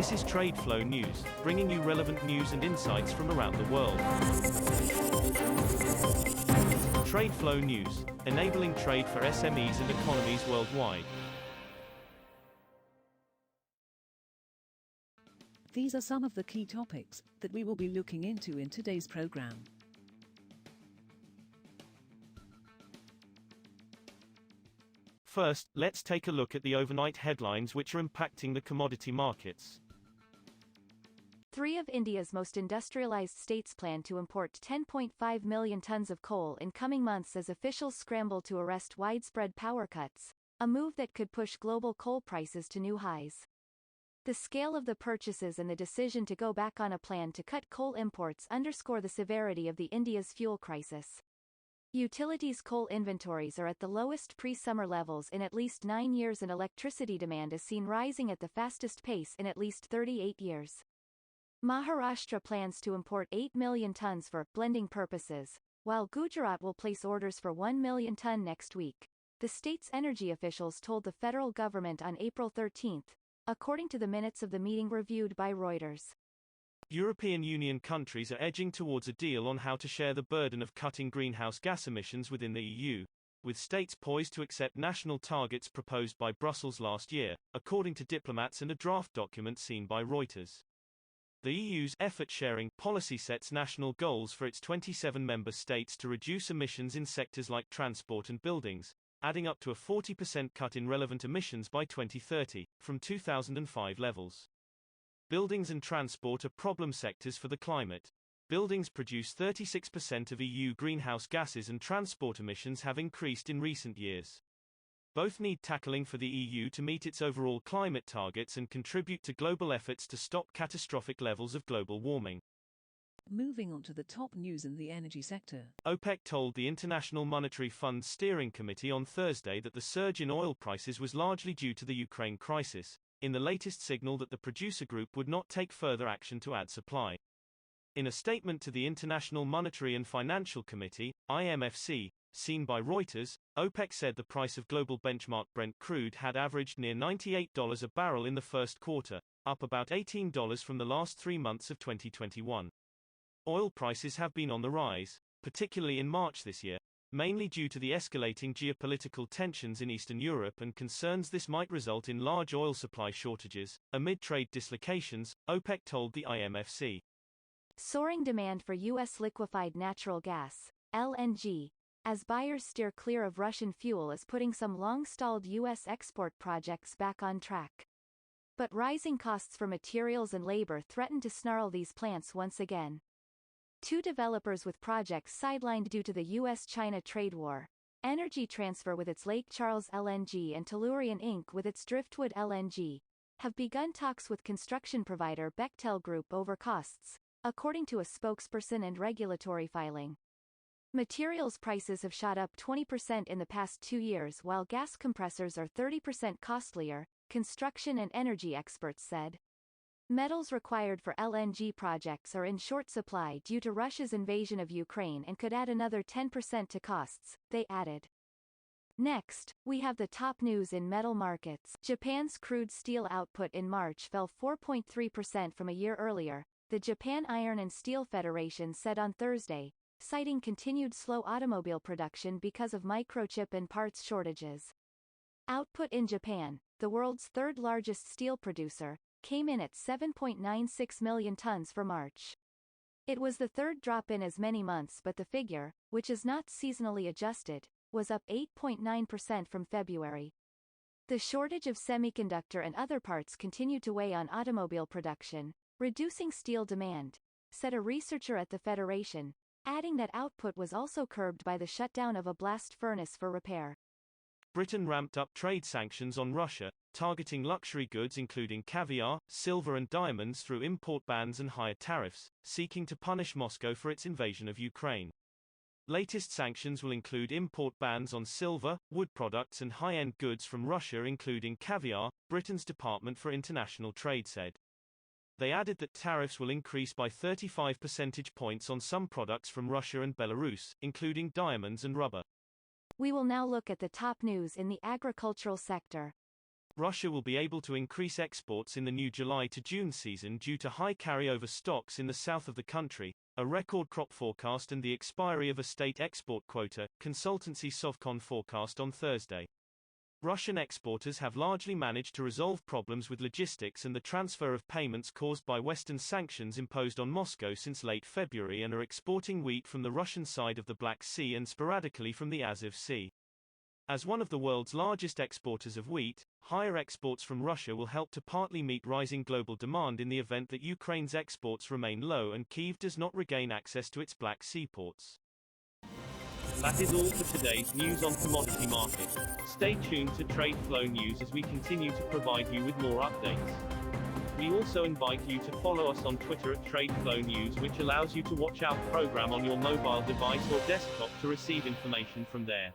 This is TradeFlow News, bringing you relevant news and insights from around the world. TradeFlow News, enabling trade for SMEs and economies worldwide. These are some of the key topics that we will be looking into in today's program. First, let's take a look at the overnight headlines which are impacting the commodity markets. 3 of India's most industrialized states plan to import 10.5 million tons of coal in coming months as officials scramble to arrest widespread power cuts, a move that could push global coal prices to new highs. The scale of the purchases and the decision to go back on a plan to cut coal imports underscore the severity of India's fuel crisis. Utilities coal inventories are at the lowest pre-summer levels in at least 9 years, and electricity demand is seen rising at the fastest pace in at least 38 years. Maharashtra plans to import 8 million tons for blending purposes, while Gujarat will place orders for 1 million ton next week, the state's energy officials told the federal government on April 13, according to the minutes of the meeting reviewed by Reuters. European Union countries are edging towards a deal on how to share the burden of cutting greenhouse gas emissions within the EU, with states poised to accept national targets proposed by Brussels last year, according to diplomats and a draft document seen by Reuters. The EU's effort-sharing policy sets national goals for its 27 member states to reduce emissions in sectors like transport and buildings, adding up to a 40% cut in relevant emissions by 2030, from 2005 levels. Buildings and transport are problem sectors for the climate. Buildings produce 36% of EU greenhouse gases, and transport emissions have increased in recent years. Both need tackling for the EU to meet its overall climate targets and contribute to global efforts to stop catastrophic levels of global warming. Moving on to the top news in the energy sector. OPEC told the International Monetary Fund's Steering Committee on Thursday that the surge in oil prices was largely due to the Ukraine crisis, in the latest signal that the producer group would not take further action to add supply. In a statement to the International Monetary and Financial Committee, IMFC, seen by Reuters, OPEC said the price of global benchmark Brent crude had averaged near $98 a barrel in the first quarter, up about $18 from the last 3 months of 2021. Oil prices have been on the rise, particularly in March this year, mainly due to the escalating geopolitical tensions in Eastern Europe and concerns this might result in large oil supply shortages. Amid trade dislocations, OPEC told the IMFC. Soaring demand for U.S. liquefied natural gas, LNG, as buyers steer clear of Russian fuel, is putting some long-stalled U.S. export projects back on track. But rising costs for materials and labor threaten to snarl these plants once again. 2 developers with projects sidelined due to the U.S.-China trade war, Energy Transfer with its Lake Charles LNG and Tellurian Inc. with its Driftwood LNG, have begun talks with construction provider Bechtel Group over costs, according to a spokesperson and regulatory filing. Materials prices have shot up 20% in the past 2 years, while gas compressors are 30% costlier, construction and energy experts said. Metals required for LNG projects are in short supply due to Russia's invasion of Ukraine and could add another 10% to costs, they added. Next, we have the top news in metal markets. Japan's crude steel output in March fell 4.3% from a year earlier, the Japan Iron and Steel Federation said on Thursday, citing continued slow automobile production because of microchip and parts shortages. Output in Japan, the world's third-largest steel producer, came in at 7.96 million tons for March. It was the third drop in as many months, but the figure, which is not seasonally adjusted, was up 8.9% from February. The shortage of semiconductor and other parts continued to weigh on automobile production, reducing steel demand, said a researcher at the Federation, adding that output was also curbed by the shutdown of a blast furnace for repair. Britain ramped up trade sanctions on Russia, targeting luxury goods including caviar, silver and diamonds through import bans and higher tariffs, seeking to punish Moscow for its invasion of Ukraine. Latest sanctions will include import bans on silver, wood products and high-end goods from Russia including caviar, Britain's Department for International Trade said. They added that tariffs will increase by 35 percentage points on some products from Russia and Belarus, including diamonds and rubber. We will now look at the top news in the agricultural sector. Russia will be able to increase exports in the new July to June season due to high carryover stocks in the south of the country, a record crop forecast and the expiry of a state export quota, consultancy Sovcon forecast on Thursday. Russian exporters have largely managed to resolve problems with logistics and the transfer of payments caused by Western sanctions imposed on Moscow since late February and are exporting wheat from the Russian side of the Black Sea and sporadically from the Azov Sea. As one of the world's largest exporters of wheat, higher exports from Russia will help to partly meet rising global demand in the event that Ukraine's exports remain low and Kyiv does not regain access to its Black Sea ports. That is all for today's news on commodity markets. Stay tuned to TradeFlow News as we continue to provide you with more updates. We also invite you to follow us on Twitter at TradeFlow News, which allows you to watch our program on your mobile device or desktop to receive information from there.